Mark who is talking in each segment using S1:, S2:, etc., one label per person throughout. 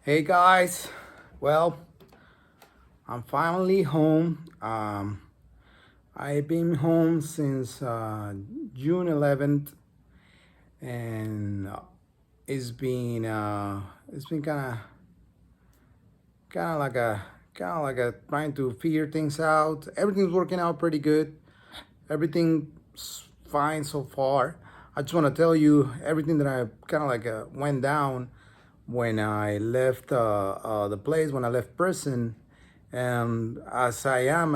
S1: Hey guys, well, I'm finally home. I've been home since June 11th, and it's been kind of like a trying to figure things out. Everything's working out pretty good. Everything's fine so far. I just want to tell you everything that I kind of went down when I left the place, when I left prison. And as I am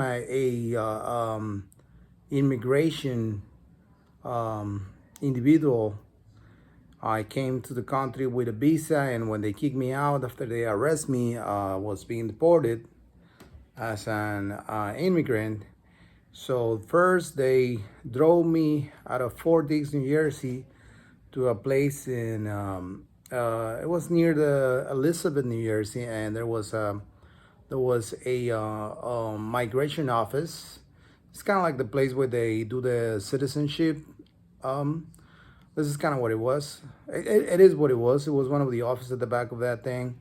S1: immigration individual, I came to the country with a visa, and when they kicked me out after they arrest me, was being deported as an immigrant. So first they drove me out of Fort Dix, New Jersey, to a place in it was near the Elizabeth, New Jersey, and there was a migration office. It's kind of like the place where they do the citizenship. Um, this is kind of what it was. It is what it was. It was one of the offices at the back of that thing.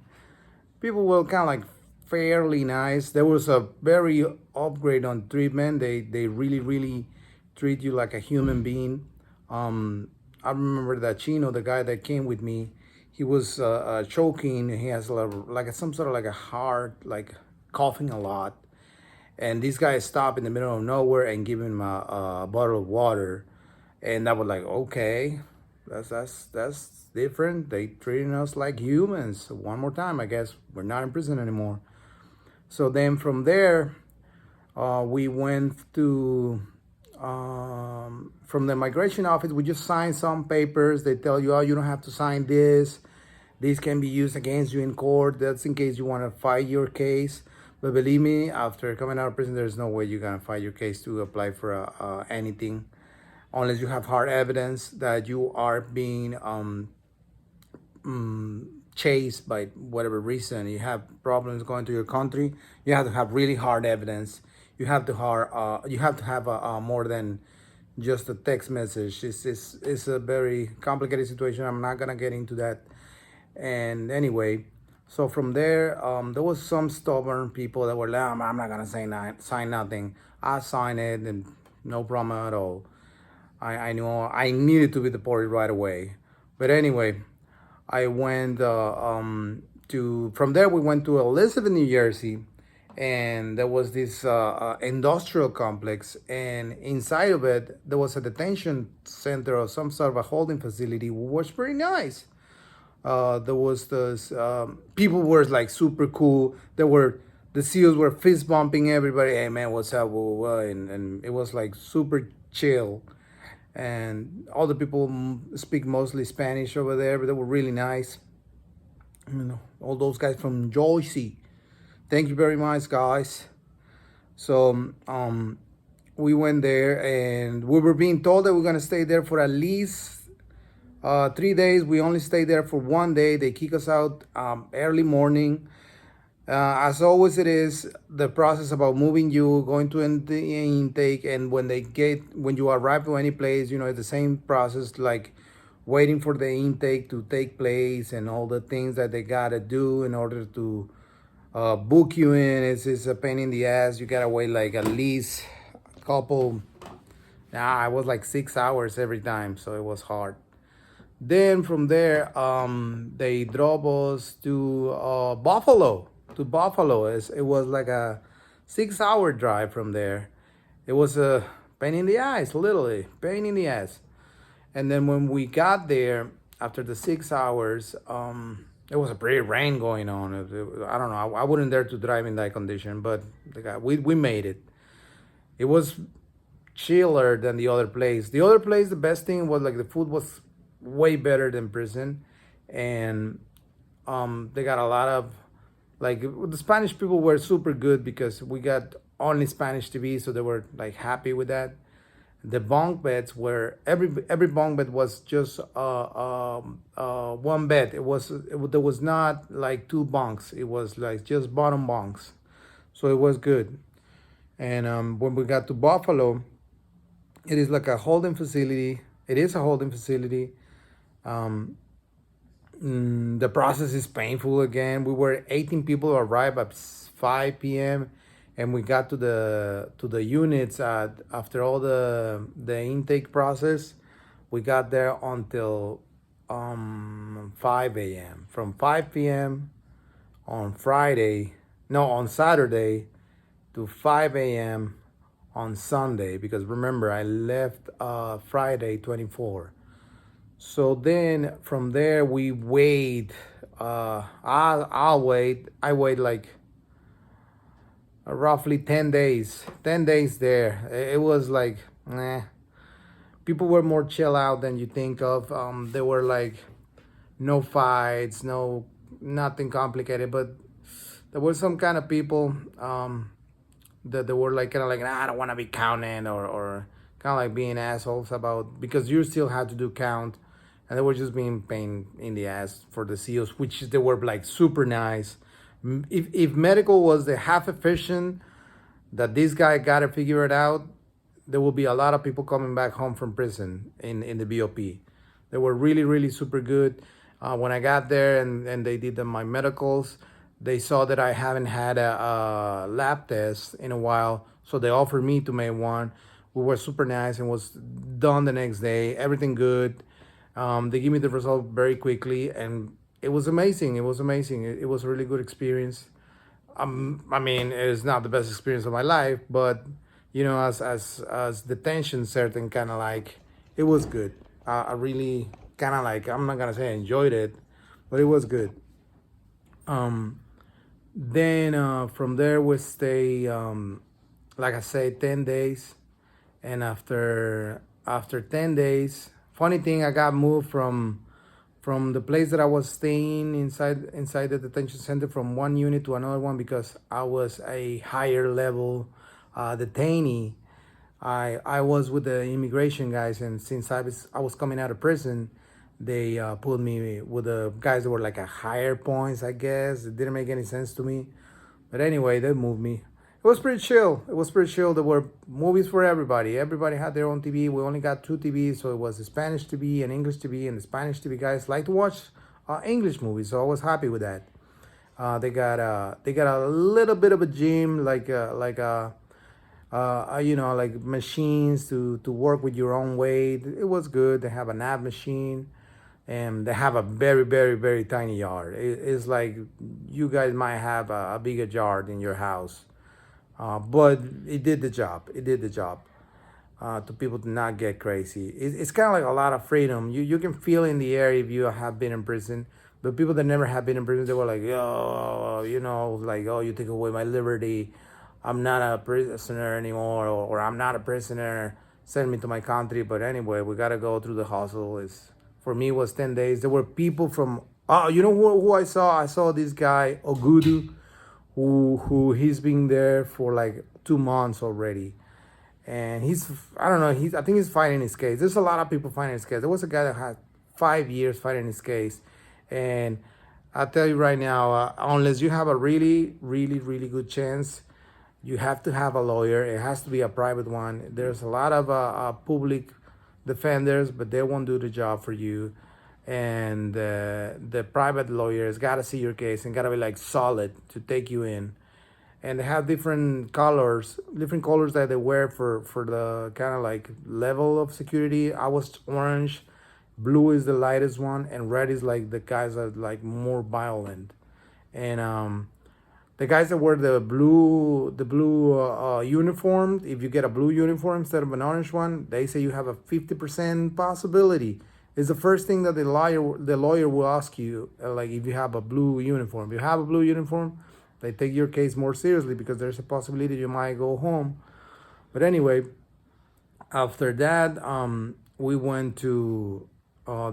S1: People were kind of like fairly nice. There was a very upgrade on treatment. They really treat you like a human being. I remember that Chino, the guy that came with me, he was choking. He has some sort of like a heart, like coughing a lot. And these guys stopped in the middle of nowhere and give him a bottle of water. And I was like, okay, that's different. They treating us like humans. One more time, I guess we're not in prison anymore. So then from there, we went to from the migration office. We just signed some papers. They tell you, oh, you don't have to sign this. This can be used against you in court. That's in case you want to fight your case. But believe me, after coming out of prison, there's no way you're gonna fight your case to apply for anything, unless you have hard evidence that you are being chased by whatever reason. You have problems going to your country. You have to have really hard evidence. You have to have more than just a text message. It's a very complicated situation. I'm not gonna get into that. And anyway, so from there, there was some stubborn people that were like, I'm not gonna sign nothing. I signed it, and no problem at all. I knew I needed to be deported right away. But anyway, I went to from there. We went to Elizabeth, New Jersey, and there was this industrial complex, and inside of it there was a detention center or some sort of a holding facility, which was pretty nice. There was this people were like super cool. There were the SEALs were fist bumping everybody. Hey man, what's up? And it was like super chill. And all the people speak mostly Spanish over there, but they were really nice. You know, all those guys from Joycey. Thank you very much, guys. So we went there, and we were being told that we're gonna stay there for at least 3 days. We only stayed there for one day. They kick us out early morning. As always, it is the process about moving you, going to the intake, and when you arrive to any place, you know, it's the same process, like waiting for the intake to take place and all the things that they gotta do in order to book you in. It's a pain in the ass. You gotta wait like at least a couple. Nah, it was like 6 hours every time, so it was hard. Then from there, they drove us to Buffalo. To Buffalo, it was like a 6 hour drive from there. It was a pain in the ass, literally pain in the ass. And then when we got there after the 6 hours, it was a pretty rain going on. I don't know. I wouldn't dare to drive in that condition, but we made it. It was chiller than the other place. The other place, the best thing was like the food was way better than prison, and they got a lot of like the Spanish people were super good because we got only Spanish TV, so they were like happy with that. The bunk beds were every bunk bed was just one bed. There was not like two bunks. It was like just bottom bunks, so it was good. And when we got to Buffalo, it is like a holding facility. It is a holding facility. Um, The process is painful again. We were 18 people who arrived at 5 p.m. and we got to the units after all the intake process. We got there until 5 a.m. From 5 p.m. on Friday, no, on Saturday to 5 a.m. on Sunday, because remember I left Friday 24. So then from there we wait. I'll wait. I wait like roughly 10 days. 10 days there. It was like, people were more chill out than you think of. There were like no fights, no nothing complicated, but there were some kind of people that they were like kind of like, nah, I don't want to be counted, or kind of like being assholes about, because you still had to do count, and they were just being pain in the ass for the CEOs, which they were like super nice. If medical was the half efficient that this guy got to figure it out, there will be a lot of people coming back home from prison in the BOP. They were really, really super good. When I got there and they did my medicals, they saw that I haven't had a lab test in a while, so they offered me to make one. We were super nice and was done the next day. Everything good. They gave me the result very quickly, and it was amazing. It was amazing. It was a really good experience. I mean, it's not the best experience of my life, but you know, as the tension certain kind of like, it was good. I really kind of like, I'm not gonna say I enjoyed it, but it was good. Then from there we stay, like I said, 10 days, and after 10 days, funny thing, I got moved from the place that I was staying inside the detention center from one unit to another one, because I was a higher level detainee. I was with the immigration guys, and since I was coming out of prison, they put me with the guys that were like a higher points, I guess. It didn't make any sense to me, but anyway, they moved me. It was pretty chill. It was pretty chill. There were movies for everybody. Everybody had their own TV. We only got two TVs, so it was the Spanish TV and English TV. And the Spanish TV guys like to watch English movies, so I was happy with that. They got a little bit of a gym, like machines to work with your own weight. It was good. They have a nap machine, and they have a very, very, very tiny yard. It's like you guys might have a bigger yard in your house. But it did the job. It did the job. To people to not get crazy. It's kind of like a lot of freedom. You can feel in the air if you have been in prison. But people that never have been in prison, they were like, oh, like, oh, you take away my liberty. I'm not a prisoner anymore, or I'm not a prisoner. Send me to my country. But anyway, we gotta go through the hustle. For me, it was 10 days. There were people from. Oh, you know who I saw? I saw this guy Ogudu, who he's been there for like 2 months already, and I don't know, I think he's fighting his case. There's a lot of people fighting his case. There was a guy that had 5 years fighting his case, and I'll tell you right now, unless you have a really, really, really good chance, you have to have a lawyer. It has to be a private one. There's a lot of public defenders, but they won't do the job for you. And the private lawyers got to see your case and got to be like solid to take you in. And they have different colors that they wear for the kind of like level of security. I was orange, blue is the lightest one, and red is like the guys that are like more violent. And the guys that wear the blue uniform, if you get a blue uniform instead of an orange one, they say you have a 50% possibility. It's the first thing that the lawyer will ask you, like if you have a blue uniform. If you have a blue uniform, they take your case more seriously, because there's a possibility you might go home. But anyway, after that, we went to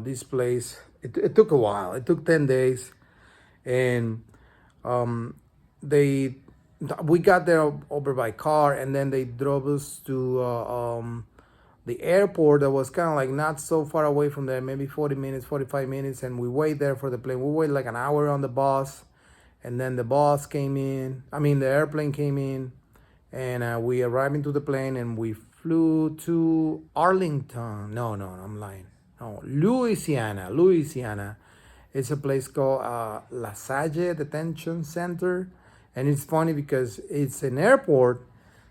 S1: this place. It took a while. It took 10 days, and we got there over by car, and then they drove us to the airport that was kind of like not so far away from there, maybe 40 minutes, 45 minutes, and we wait there for the plane. We waited like an hour on the bus, and then the airplane came in, and we arrived into the plane, and we flew to Arlington. No, I'm lying. No, Louisiana. It's a place called La Salle Detention Center. And it's funny because it's an airport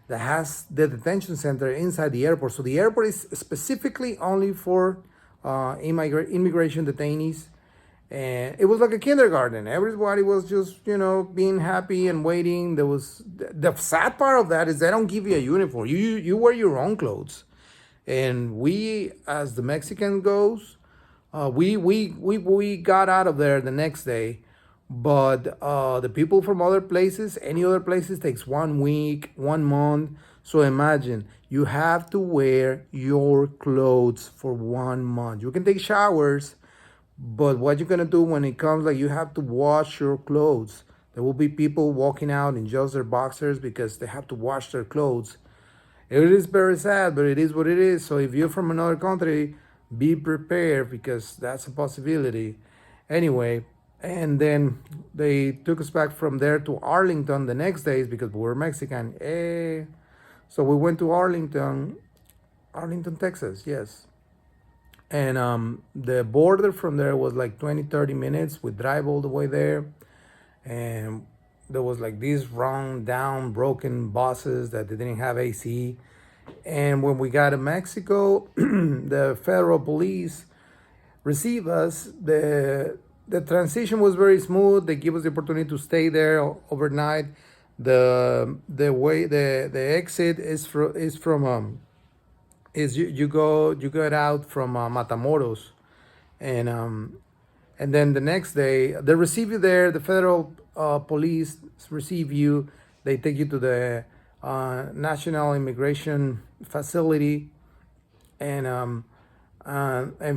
S1: that has the detention center inside the airport. So the airport is specifically only for immigration detainees. And it was like a kindergarten. Everybody was just, being happy and waiting. There was the sad part of that is they don't give you a uniform. You wear your own clothes. And we, as the Mexican goes, we got out of there the next day. But the people from other places, any other places, takes 1 week, 1 month. So imagine you have to wear your clothes for 1 month. You can take showers, but what you're gonna do when it comes, like, you have to wash your clothes. There will be people walking out in just their boxers because they have to wash their clothes. It is very sad, but it is what it is. So if you're from another country, be prepared because that's a possibility. Anyway, and then they took us back from there to Arlington the next days because we were Mexican. So we went to Arlington, Texas, yes. And the border from there was like 20, 30 minutes. We drive all the way there. And there was like these run down, broken buses that they didn't have AC. And when we got to Mexico, the federal police received us. The transition was very smooth. They give us the opportunity to stay there overnight. The exit is you get out from Matamoros, and then the next day they receive you there. The federal police receive you. They take you to the National Immigration Facility, and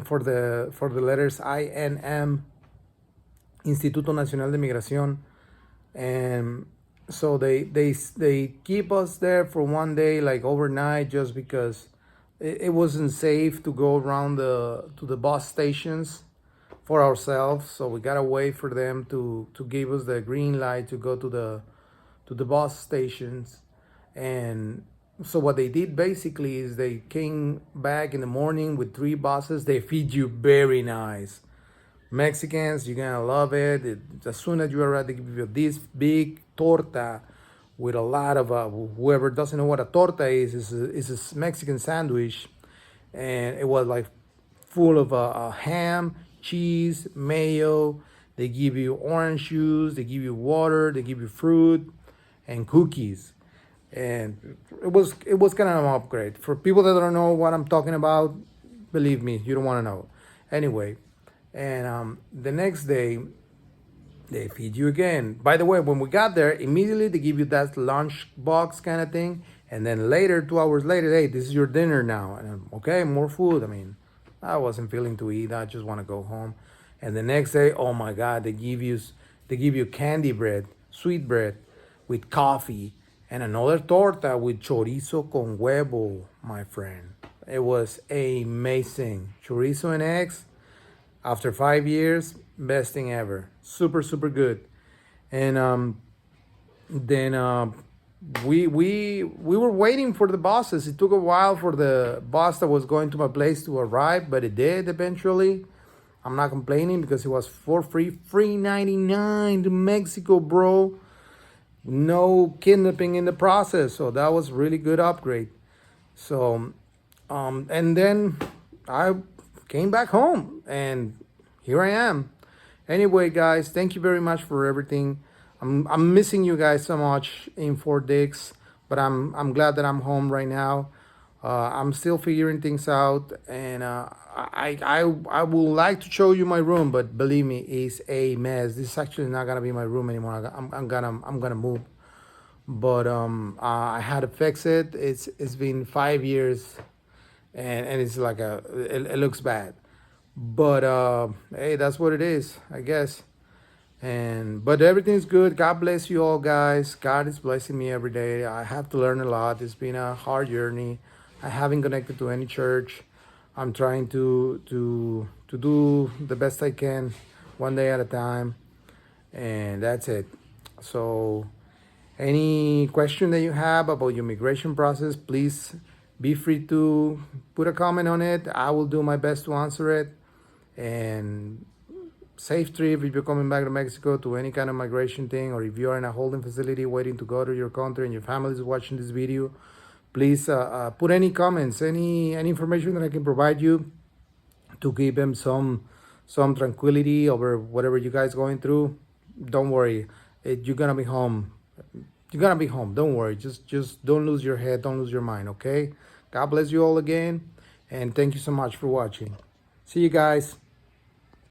S1: for the letters INM, Instituto Nacional de Migración, and so they keep us there for 1 day, like overnight, just because it wasn't safe to go around to the bus stations for ourselves. So we gotta wait for them to give us the green light to go to the bus stations. And so what they did basically is they came back in the morning with 3 buses. They feed you very nice. Mexicans, you're gonna love it. As soon as you arrive, they give you this big torta with a lot of whoever doesn't know what a torta is a Mexican sandwich, and it was like full of ham, cheese, mayo. They give you orange juice, they give you water, they give you fruit, and cookies. And it was kind of an upgrade for people that don't know what I'm talking about. Believe me, you don't want to know. Anyway, and the next day they feed you again. By the way, when we got there, immediately they give you that lunch box kind of thing, and then later, 2 hours later, hey, this is your dinner now. And okay, more food. I mean, I wasn't feeling to eat. I just want to go home. And the next day, oh my God, they give you candy bread, sweet bread, with coffee, and another torta with chorizo con huevo, my friend. It was amazing. Chorizo and eggs. After 5 years, best thing ever. Super, super good. And then we were waiting for the buses. It took a while for the bus that was going to my place to arrive, but it did eventually. I'm not complaining because it was for free $3.99 to Mexico, bro. No kidnapping in the process, so that was really good upgrade. So, and then I came back home, and here I am. Anyway, guys, thank you very much for everything. I'm missing you guys so much in Fort Dix, but I'm glad that I'm home right now. I'm still figuring things out, and I would like to show you my room, but believe me, it's a mess. This is actually not gonna be my room anymore. I'm gonna move, but I had to fix it. It's been 5 years, and it's like it looks bad, but hey, that's what it is, I guess. But everything's good. God bless you all, guys. God is blessing me every day. I have to learn a lot. It's been a hard journey. I haven't connected to any church. I'm trying to do the best I can, 1 day at a time, and that's it. So any question that you have about your immigration process, please be free to put a comment on it. I will do my best to answer it. And safe trip if you're coming back to Mexico to any kind of migration thing, or if you're in a holding facility waiting to go to your country and your family is watching this video. Please put any comments, any information that I can provide you to give them some tranquility over whatever you guys going through. Don't worry, you're gonna be home. You're gonna be home. Don't worry. Just don't lose your head. Don't lose your mind. Okay. God bless you all again, and thank you so much for watching. See you guys.